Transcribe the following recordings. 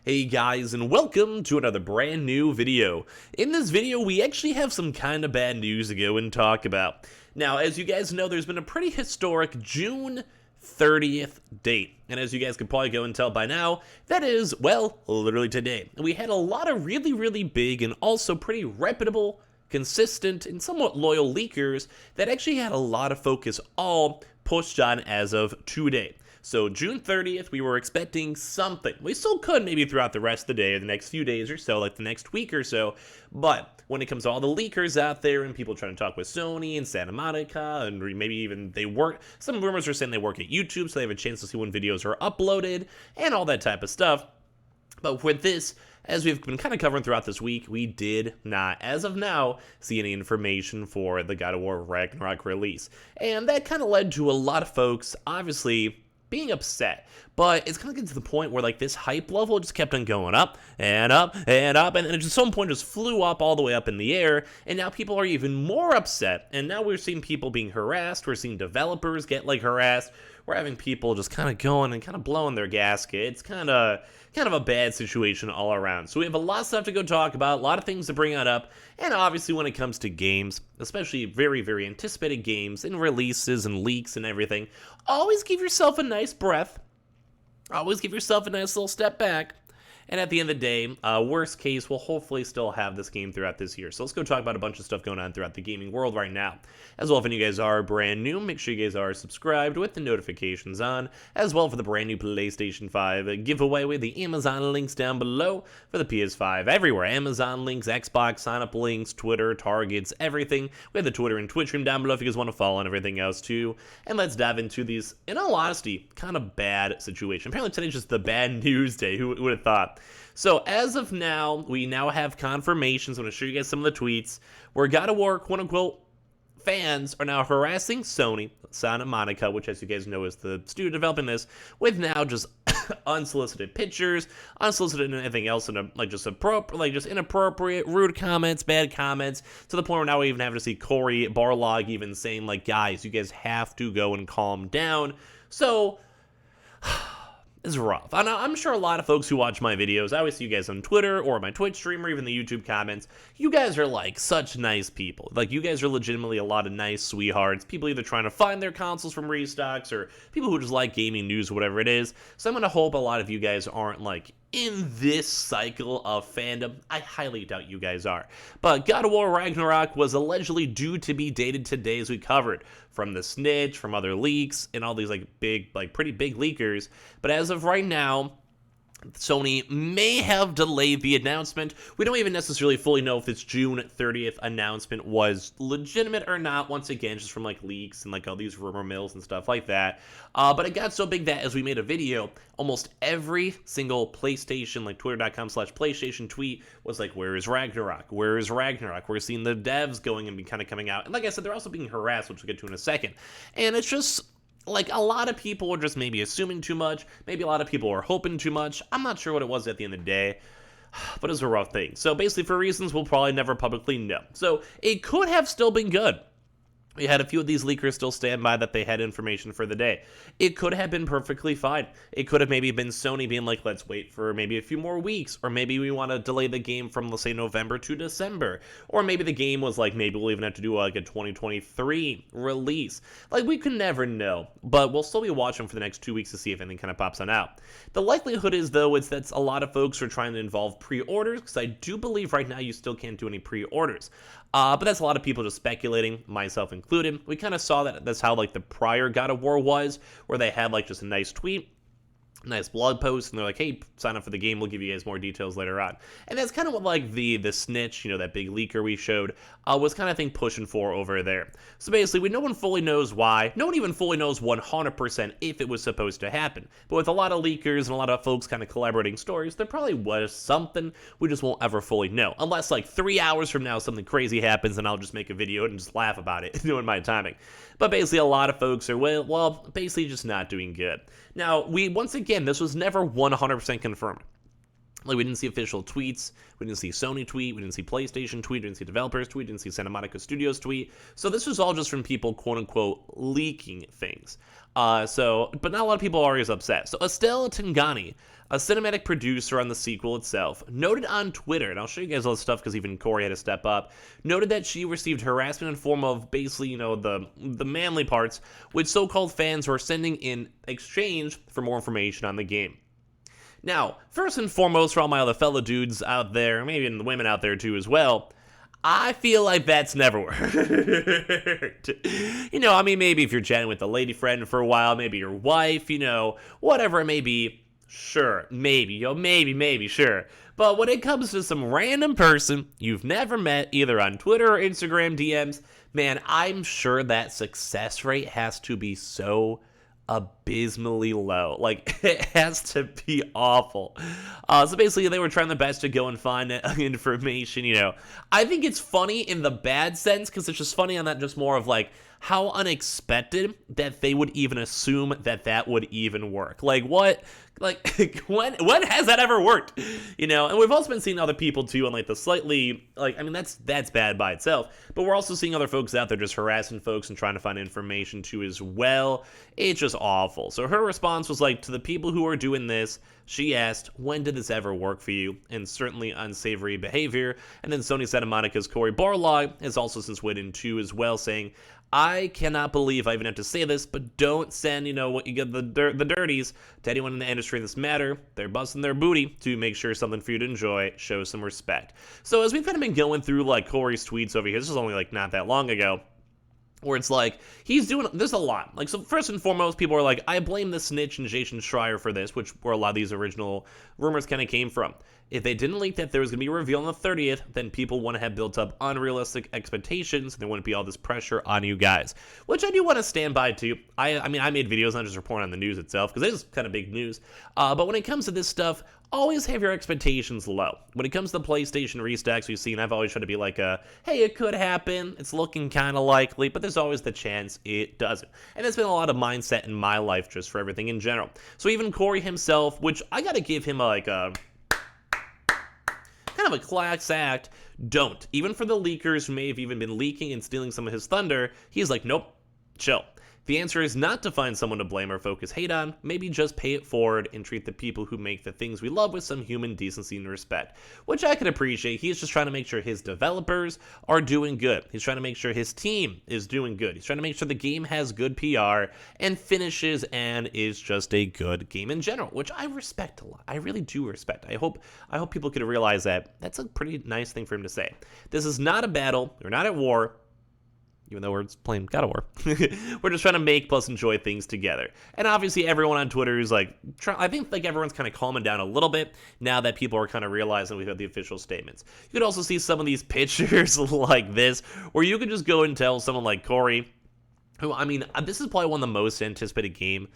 Hey guys, and welcome to another brand new video. In this video, we actually have some kind of bad news to go and talk about. Now, as you guys know, there's been a pretty historic June 30th date. And as you guys can probably go and tell by now, that is, well, literally today. And we had a lot of really big and also pretty reputable, consistent, and somewhat loyal leakers that actually had a lot of focus all pushed on as of today. So June 30th, we were expecting something. We still could maybe throughout the rest of the day or the next few days or so, like the next week or so. But when it comes to all the leakers out there and people trying to talk with Sony and Santa Monica, and maybe even they work, some rumors are saying they work at YouTube, so they have a chance to see when videos are uploaded and all that type of stuff. But with this, as we've been kind of covering throughout this week, we did not, as of now, see any information for the God of War Ragnarok release. And that kind of led to a lot of folks, obviously, being upset, but it's kind of getting to the point where like this hype level just kept on going up and up and up, and at some point just flew up all the way up in the air, and now people are even more upset, and now we're seeing people being harassed, we're seeing developers get like harassed, we're having people just kind of going and kind of blowing their gasket. It's kind of a bad situation all around. So we have a lot of stuff to go talk about, a lot of things to bring on up, and obviously when it comes to games, especially very anticipated games and releases and leaks and everything, always give yourself a nice breath, always give yourself a nice little step back, and at the end of the day, worst case, we'll hopefully still have this game throughout this year. So let's go talk about a bunch of stuff going on throughout the gaming world right now. As well, if any of you guys are brand new, make sure you guys are subscribed with the notifications on. As well, for the brand new PlayStation 5 giveaway with the Amazon links down below for the PS5 everywhere. Amazon links, Xbox sign-up links, Twitter, Targets, everything. We have the Twitter and Twitch stream down below if you guys want to follow and everything else too. And let's dive into these, in all honesty, kind of bad situation. Apparently today's just the bad news day. Who would have thought? So as of now, we now have confirmations. I'm going to show you guys some of the tweets where God of War, quote-unquote, fans are now harassing Sony, Santa Monica, which as you guys know is the studio developing this, with now just unsolicited pictures, unsolicited anything else, and just inappropriate, rude comments, bad comments, to the point where now we even have to see Cory Barlog even saying, like, guys, you guys have to go and calm down. So it's rough. I'm sure a lot of folks who watch my videos, I always see you guys on Twitter or my Twitch stream or even the YouTube comments, you guys are like such nice people. Like, you guys are legitimately a lot of nice sweethearts, people either trying to find their consoles from restocks or people who just like gaming news or whatever it is. So I'm going to hope a lot of you guys aren't like in this cycle of fandom. I highly doubt you guys are. But God of War Ragnarok was allegedly due to be dated today, as we covered, from the snitch, from other leaks, and all these pretty big leakers. But as of right now, Sony may have delayed the announcement. We don't even necessarily fully know if this June 30th announcement was legitimate or not, once again, just from like leaks and like all these rumor mills and stuff like that. But it got so big that as we made a video, almost every single PlayStation, like twitter.com/PlayStation tweet was like, where is Ragnarok? Where is Ragnarok? We're seeing the devs going and kind of coming out. And like I said, they're also being harassed, which we'll get to in a second. And it's just like a lot of people were just maybe assuming too much. Maybe a lot of people were hoping too much. I'm not sure what it was at the end of the day, but it's a rough thing. So basically, for reasons we'll probably never publicly know. So it could have still been good. We had a few of these leakers still stand by that they had information for the day. It could have been perfectly fine. It could have maybe been Sony being like, let's wait for maybe a few more weeks, or maybe we want to delay the game from, let's say, November to December, or maybe the game was like, maybe we'll even have to do like a 2023 release. Like, we could never know, but we'll still be watching for the next 2 weeks to see if anything kind of pops on out. The likelihood is, though, it's that a lot of folks are trying to involve pre-orders, because I do believe right now you still can't do any pre-orders. But that's a lot of people just speculating, myself included. We kind of saw that's how like the prior God of War was, where they had like just a nice tweet, nice blog post, and they're like, hey, sign up for the game, we'll give you guys more details later on. And that's kind of what like the snitch, that big leaker we showed, was kind of thing pushing for over there. So basically, no one fully knows why, no one even fully knows 100% if it was supposed to happen. But with a lot of leakers and a lot of folks kind of collaborating stories, there probably was something, we just won't ever fully know. Unless like 3 hours from now something crazy happens and I'll just make a video and just laugh about it, doing my timing. But basically, a lot of folks are, well, basically just not doing good. Now, once again, this was never 100% confirmed. Like, we didn't see official tweets, we didn't see Sony tweet, we didn't see PlayStation tweet, we didn't see developers tweet, we didn't see Santa Monica Studios tweet. So this was all just from people, quote-unquote, leaking things. But not a lot of people are as upset. So Estelle Tangani, a cinematic producer on the sequel itself, noted on Twitter, and I'll show you guys all this stuff because even Corey had to step up, noted that she received harassment in form of basically, the manly parts, which so-called fans were sending in exchange for more information on the game. Now, first and foremost, for all my other fellow dudes out there, maybe even the women out there too as well, I feel like that's never worked. Maybe if you're chatting with a lady friend for a while, maybe your wife, whatever it may be, sure, maybe, sure. But when it comes to some random person you've never met, either on Twitter or Instagram DMs, man, I'm sure that success rate has to be so abysmally low. Like, it has to be awful. So basically, they were trying their best to go and find information, I think it's funny in the bad sense, because it's just funny on that, just more of like, how unexpected that they would even assume that would even work. Like, what? Like, when has that ever worked? And we've also been seeing other people too on like the slightly, that's bad by itself, but we're also seeing other folks out there just harassing folks and trying to find information too as well. It's just awful. So her response was like, to the people who are doing this, she asked, when did this ever work for you? And certainly unsavory behavior. And then Sony Santa Monica's Cory Barlog has also since weighed in too as well, saying, I cannot believe I even have to say this, but don't send, what you get the dirties to anyone in the industry this matter. They're busting their booty to make sure something for you to enjoy. Show some respect. So as we've kind of been going through like Corey's tweets over here, this was only like not that long ago, where it's like, he's doing, there's a lot. Like, so first and foremost, people are like, I blame the snitch and Jason Schreier for this, which where a lot of these original rumors kind of came from. If they didn't leak that there was going to be a reveal on the 30th, then people want to have built up unrealistic expectations, and there wouldn't be all this pressure on you guys, which I do want to stand by too. I made videos, not just reporting on the news itself, because it is kind of big news. But when it comes to this stuff, always have your expectations low. When it comes to the PlayStation restocks we've seen, I've always tried to be like, hey, it could happen. It's looking kind of likely, but there's always the chance it doesn't. And that's been a lot of mindset in my life just for everything in general. So even Corey himself, which I got to give him like a kind of a class act, don't. Even for the leakers who may have even been leaking and stealing some of his thunder, he's like, nope, chill. The answer is not to find someone to blame or focus hate on, maybe just pay it forward and treat the people who make the things we love with some human decency and respect, which I can appreciate. He's just trying to make sure his developers are doing good. He's trying to make sure his team is doing good. He's trying to make sure the game has good PR and finishes and is just a good game in general, which I respect a lot. I really do respect. I hope people could realize that that's a pretty nice thing for him to say. This is not a battle. We're not at war. Even though we're playing God of War. We're just trying to make plus enjoy things together. And obviously everyone on Twitter is like, I think like everyone's kind of calming down a little bit now that people are kind of realizing we've had the official statements. You could also see some of these pictures like this, where you could just go and tell someone like Corey, who, this is probably one of the most anticipated game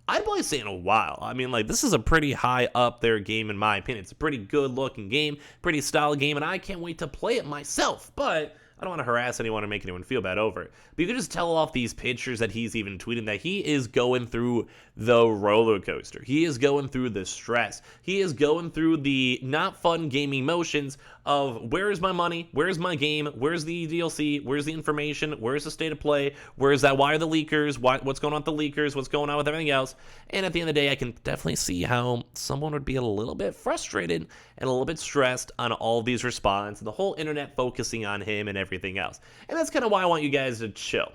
I'd probably say in a while. This is a pretty high up there game in my opinion. It's a pretty good looking game, pretty style game, and I can't wait to play it myself, but I don't want to harass anyone or make anyone feel bad over it. But you can just tell off these pictures that he's even tweeting that he is going through the roller coaster. He is going through the stress. He is going through the not fun gaming motions of where's my money? Where's my game? Where's the DLC? Where's the information? Where's the state of play? Where's that? Why are the leakers? What's going on with the leakers? What's going on with everything else? And at the end of the day, I can definitely see how someone would be a little bit frustrated and a little bit stressed on all of these responses and the whole internet focusing on him and everything else. And that's kind of why I want you guys to chill.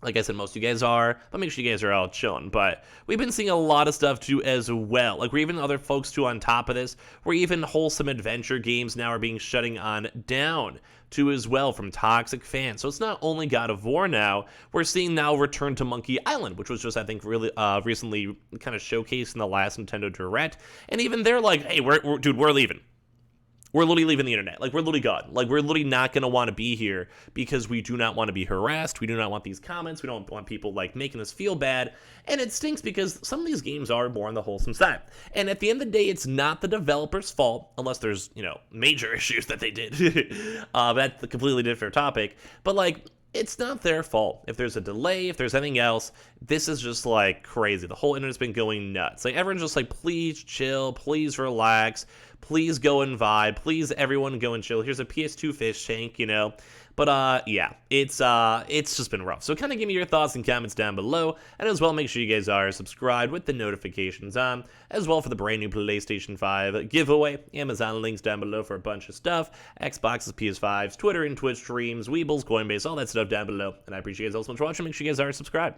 Like I said, most of you guys are, but make sure you guys are all chilling. But we've been seeing a lot of stuff too as well. Like we're even other folks too on top of this, where even wholesome adventure games now are being shutting on down too as well from toxic fans. So it's not only God of War now, we're seeing now Return to Monkey Island, which was just, I think, really recently kind of showcased in the last Nintendo Direct. And even they're like, hey, we're leaving. We're literally leaving the internet. Like, we're literally gone. Like, we're literally not going to want to be here because we do not want to be harassed. We do not want these comments. We don't want people, like, making us feel bad. And it stinks because some of these games are more on the wholesome side. And at the end of the day, it's not the developer's fault, unless there's, major issues that they did. That's a completely different topic. But, like, it's not their fault. If there's a delay, if there's anything else, this is just like crazy. The whole internet's been going nuts. Like everyone's just like, please chill, please relax, please go and vibe. Please, everyone, go and chill. Here's a PS2 fish tank, you know. But yeah, it's just been rough. So kind of give me your thoughts and comments down below, and as well, make sure you guys are subscribed with the notifications on, as well for the brand new PlayStation 5 giveaway. Amazon links down below for a bunch of stuff, Xboxes, PS5s, Twitter and Twitch streams, Weebles, Coinbase, all that stuff down below. And I appreciate you guys all so much for watching. Make sure you guys are subscribed.